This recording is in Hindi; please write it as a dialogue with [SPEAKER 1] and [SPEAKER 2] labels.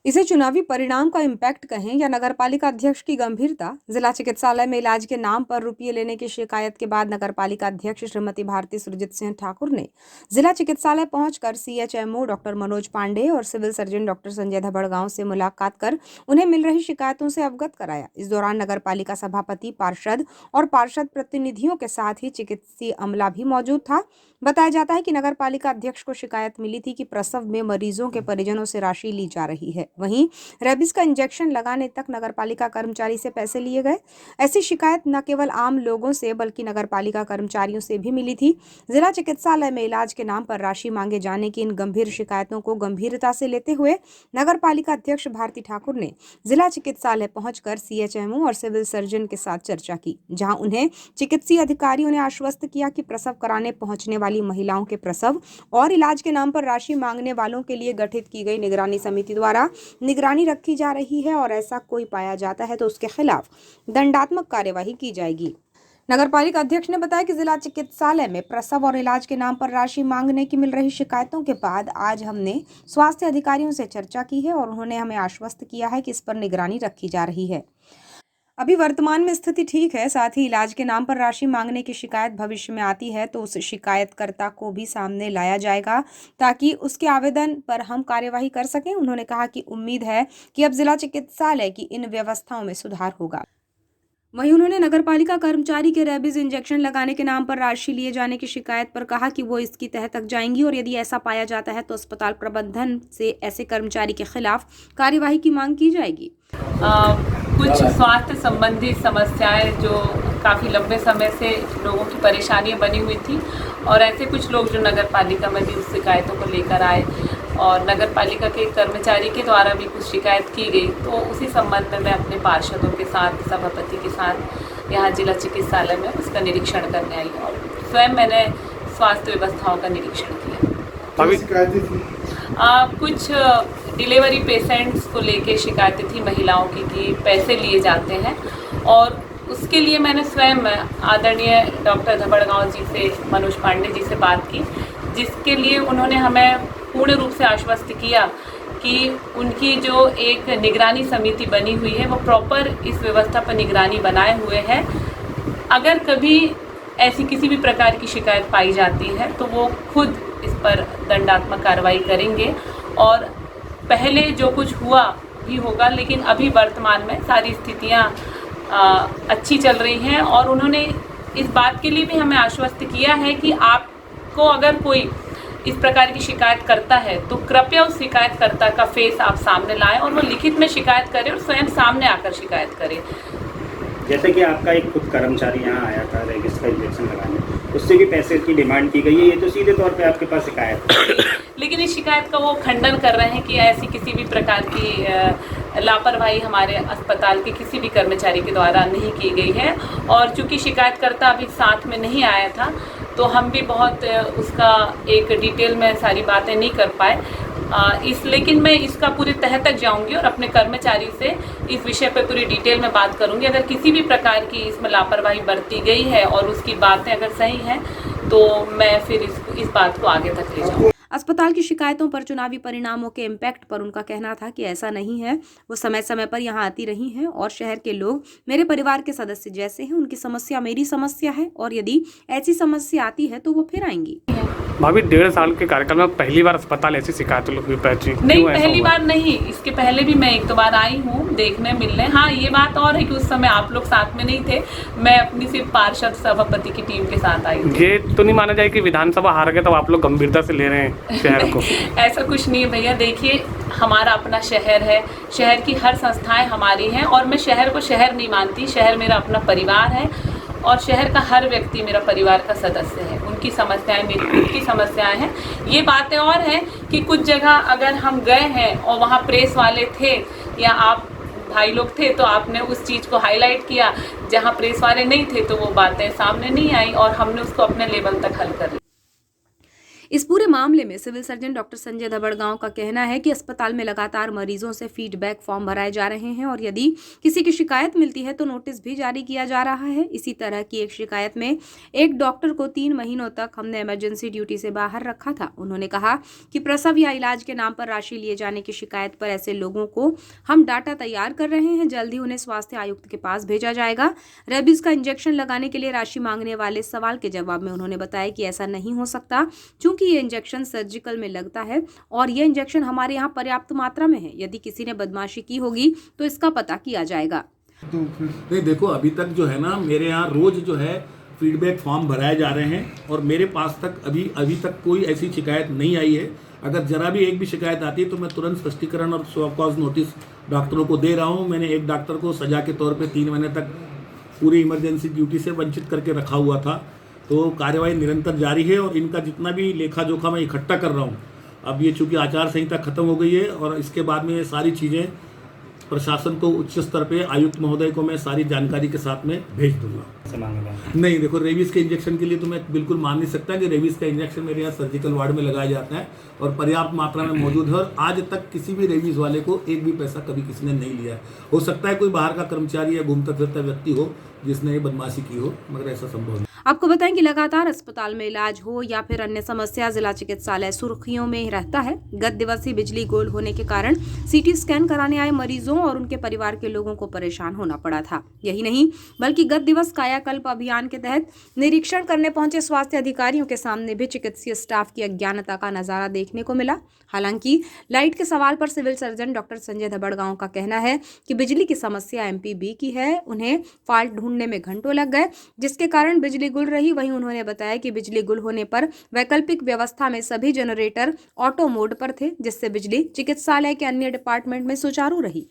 [SPEAKER 1] इसे चुनावी परिणाम का इम्पैक्ट कहें या नगरपालिका अध्यक्ष की गंभीरता। जिला चिकित्सालय में इलाज के नाम पर रुपये लेने की शिकायत के बाद नगरपालिका अध्यक्ष श्रीमती भारती सुरजीत सिंह ठाकुर ने जिला चिकित्सालय पहुंचकर सीएचएमओ डॉक्टर मनोज पांडे और सिविल सर्जन डॉक्टर संजय धबड़गांव से मुलाकात कर उन्हें मिल रही शिकायतों से अवगत कराया। इस दौरान नगरपालिका सभापति, पार्षद और पार्षद प्रतिनिधियों के साथ ही चिकित्सीय अमला भी मौजूद था। बताया जाता है कि नगरपालिका अध्यक्ष को शिकायत मिली थी कि प्रसव में मरीजों के परिजनों से राशि ली जा रही है। वहीं रेबीज का इंजेक्शन लगाने तक नगरपालिका कर्मचारी से पैसे लिए गए। ऐसी शिकायत न केवल आम लोगों से बल्कि नगरपालिका कर्मचारियों से भी मिली थी। जिला चिकित्सालय में इलाज के नाम पर राशि मांगे जाने की इन गंभीर शिकायतों को गंभीरता से लेते हुए नगरपालिका अध्यक्ष भारती ठाकुर ने जिला चिकित्सालय पहुंचकर सीएचएमओ और सिविल सर्जन के साथ चर्चा की, जहां उन्हें चिकित्सीय अधिकारियों ने आश्वस्त किया कि प्रसव कराने पहुंचने वाली महिलाओं के प्रसव और इलाज के नाम पर राशि मांगने वालों के लिए गठित की गई निगरानी समिति द्वारा निगरानी रखी जा रही है और ऐसा कोई पाया जाता है तो उसके खिलाफ दंडात्मक कार्यवाही की जाएगी। नगरपालिका अध्यक्ष ने बताया कि जिला चिकित्सालय में प्रसव और इलाज के नाम पर राशि मांगने की मिल रही शिकायतों के बाद आज हमने स्वास्थ्य अधिकारियों से चर्चा की है और उन्होंने हमें आश्वस्त किया है कि इस पर निगरानी रखी जा रही है। अभी वर्तमान में स्थिति ठीक है। साथ ही इलाज के नाम पर राशि मांगने की शिकायत भविष्य में आती है तो उस शिकायतकर्ता को भी सामने लाया जाएगा ताकि उसके आवेदन पर हम कार्यवाही कर सकें। उन्होंने कहा कि उम्मीद है कि अब जिला चिकित्सालय की इन व्यवस्थाओं में सुधार होगा। वहीं उन्होंने नगरपालिका कर्मचारी के रेबीज इंजेक्शन लगाने के नाम पर राशि लिए जाने की शिकायत पर कहा कि वो इसकी तह तक जाएंगी और यदि ऐसा पाया जाता है तो अस्पताल प्रबंधन से ऐसे कर्मचारी के खिलाफ कार्यवाही की मांग की जाएगी।
[SPEAKER 2] कुछ स्वास्थ्य संबंधी समस्याएं जो काफ़ी लंबे समय से लोगों की परेशानियां बनी हुई थी और ऐसे कुछ लोग जो नगर पालिका में भी उस शिकायतों को लेकर आए और नगर पालिका के कर्मचारी के द्वारा भी कुछ शिकायत की गई, तो उसी संबंध में मैं अपने पार्षदों के साथ, सभापति के साथ यहाँ जिला चिकित्सालय में उसका निरीक्षण करने आई और स्वयं मैंने स्वास्थ्य व्यवस्थाओं का निरीक्षण किया।
[SPEAKER 3] शिकायतें थी
[SPEAKER 2] कुछ डिलीवरी पेशेंट्स को लेके शिकायतें थी महिलाओं की कि पैसे लिए जाते हैं और उसके लिए मैंने स्वयं आदरणीय डॉक्टर धबड़गांव जी से, मनोज पांडे जी से बात की, जिसके लिए उन्होंने हमें पूर्ण रूप से आश्वस्त किया कि उनकी जो एक निगरानी समिति बनी हुई है वो प्रॉपर इस व्यवस्था पर निगरानी बनाए हुए है। अगर कभी ऐसी किसी भी प्रकार की शिकायत पाई जाती है तो वो खुद इस पर दंडात्मक कार्रवाई करेंगे और पहले जो कुछ हुआ भी होगा, लेकिन अभी वर्तमान में सारी स्थितियां अच्छी चल रही हैं और उन्होंने इस बात के लिए भी हमें आश्वस्त किया है कि आपको अगर कोई इस प्रकार की शिकायत करता है तो कृपया उस शिकायतकर्ता का फेस आप सामने लाएं और वो लिखित में शिकायत करे और स्वयं सामने आकर शिकायत करे।
[SPEAKER 4] जैसे कि आपका एक खुद कर्मचारी यहाँ आया था रेबीज का इंजेक्शन लगाने, उससे भी पैसे की डिमांड की गई है, ये तो सीधे तौर पे आपके पास शिकायत है।
[SPEAKER 2] लेकिन इस शिकायत का वो खंडन कर रहे हैं कि ऐसी किसी भी प्रकार की लापरवाही हमारे अस्पताल के किसी भी कर्मचारी के द्वारा नहीं की गई है और चूंकि शिकायतकर्ता अभी साथ में नहीं आया था तो हम भी बहुत उसका एक डिटेल में सारी बातें नहीं कर पाए। लेकिन मैं इसका पूरी तह तक जाऊंगी और अपने कर्मचारी से इस विषय पर पूरी डिटेल में बात करूंगी। अगर किसी भी प्रकार की इसमें लापरवाही बरती गई है और उसकी बातें अगर सही हैं तो मैं फिर इस बात को आगे तक ले जाऊंगी।
[SPEAKER 1] अस्पताल की शिकायतों पर चुनावी परिणामों के इम्पैक्ट पर उनका कहना था कि ऐसा नहीं है। वो समय समय पर यहाँ आती रही हैं और शहर के लोग मेरे परिवार के सदस्य जैसे हैं। उनकी समस्या मेरी समस्या है और यदि ऐसी समस्या आती है तो वो फिर आएंगी।
[SPEAKER 3] भाभी 1.5 साल के कार्यकाल में पहली बार अस्पताल ऐसी शिकायत पहुंची?
[SPEAKER 2] नहीं, पहली बार नहीं, इसके पहले भी मैं 1-2 बार आई हूँ देखने मिलने। हाँ, ये बात और है कि उस समय आप लोग साथ में नहीं थे, मैं अपनी सिर्फ पार्षद सभापति की टीम के साथ आई थी।
[SPEAKER 3] ये तो नहीं माना जाए कि विधानसभा हार गए तो आप लोग गंभीरता से ले रहे हैं शहर को?
[SPEAKER 2] ऐसा कुछ नहीं है भैया, देखिए हमारा अपना शहर है, शहर की हर संस्थाएं हमारी हैं और मैं शहर को शहर नहीं मानती, शहर मेरा अपना परिवार है और शहर का हर व्यक्ति मेरा परिवार का सदस्य है। उनकी समस्याएं मेरी खुद की समस्याएं हैं। ये बातें और हैं कि कुछ जगह अगर हम गए हैं और वहाँ प्रेस वाले थे या आप भाई लोग थे तो आपने उस चीज़ को हाईलाइट किया, जहाँ प्रेस वाले नहीं थे तो वो बातें सामने नहीं आई और हमने उसको अपने लेवल तक हल कर लिया।
[SPEAKER 1] इस पूरे मामले में सिविल सर्जन डॉक्टर संजय धबड़गांव का कहना है कि अस्पताल में लगातार मरीजों से फीडबैक फॉर्म भराए जा रहे हैं और यदि किसी की शिकायत मिलती है तो नोटिस भी जारी किया जा रहा है। इसी तरह की एक शिकायत में एक डॉक्टर को 3 महीनों तक हमने इमरजेंसी ड्यूटी से बाहर रखा था। उन्होंने कहा कि प्रसव या इलाज के नाम पर राशि लिए जाने की शिकायत पर ऐसे लोगों को हम डाटा तैयार कर रहे हैं, जल्द ही उन्हें स्वास्थ्य आयुक्त के पास भेजा जाएगा। रेबीज का इंजेक्शन लगाने के लिए राशि मांगने वाले सवाल के जवाब में उन्होंने बताया कि ऐसा नहीं हो सकता क्योंकि ये इंजेक्शन सर्जिकल में लगता है और ये इंजेक्शन हमारे यहाँ पर्याप्त मात्रा में है। यदि किसी ने बदमाशी की होगी तो इसका पता किया जाएगा।
[SPEAKER 5] नहीं देखो, अभी तक जो है ना मेरे यहाँ रोज जो है फीडबैक फॉर्म भराए जा रहे हैं और मेरे पास तक अभी तक कोई ऐसी शिकायत नहीं आई है। अगर जरा भी एक भी शिकायत आती है तो मैं तुरंत स्पष्टीकरण और शो कॉज नोटिस डॉक्टरों को दे रहा हूँ। मैंने एक डॉक्टर को सजा के तौर पे 3 महीने तक पूरी इमरजेंसी ड्यूटी से वंचित करके रखा हुआ था। तो कार्यवाही निरंतर जारी है और इनका जितना भी लेखा जोखा मैं इकट्ठा कर रहा हूँ। अब ये चूँकि आचार संहिता खत्म हो गई है और इसके बाद में ये सारी चीज़ें प्रशासन को उच्च स्तर पे आयुक्त महोदय को मैं सारी जानकारी के साथ में भेज दूंगा। नहीं देखो, रेबीज के इंजेक्शन के लिए तो मैं बिल्कुल मान नहीं सकता कि रेबीज का इंजेक्शन मेरे यहाँ सर्जिकल वार्ड में लगाया जाता है और पर्याप्त मात्रा में मौजूद है और आज तक किसी भी रेबीज वाले को एक भी पैसा कभी किसी ने नहीं लिया है। हो सकता है कोई बाहर का कर्मचारी या घूमता फिरता व्यक्ति हो जिसने ये बदमाशी की हो, मगर ऐसा संभव नहीं।
[SPEAKER 1] आपको बताएं कि लगातार अस्पताल में इलाज हो या फिर अन्य समस्या जिला चिकित्सालय सुर्खियों में ही रहता है। गत दिवस ही बिजली गुल होने के कारण सीटी स्कैन कराने आए मरीजों और उनके परिवार के लोगों को परेशान होना पड़ा था। यही नहीं बल्कि गत दिवस कायाकल्प अभियान के तहत निरीक्षण करने पहुंचे स्वास्थ्य अधिकारियों के सामने भी चिकित्सीय स्टाफ की अज्ञानता का नजारा देखने को मिला। हालांकि लाइट के सवाल पर सिविल सर्जन डॉक्टर संजय धबड़गांव का कहना है कि बिजली की समस्या एमपीबी की है। उन्हें फॉल्ट ढूंढने में घंटों लग गए जिसके कारण बिजली गुल रही। वहीं उन्होंने बताया कि बिजली गुल होने पर वैकल्पिक व्यवस्था में सभी जनरेटर ऑटो मोड पर थे जिससे बिजली चिकित्सालय के अन्य डिपार्टमेंट में सुचारू रही।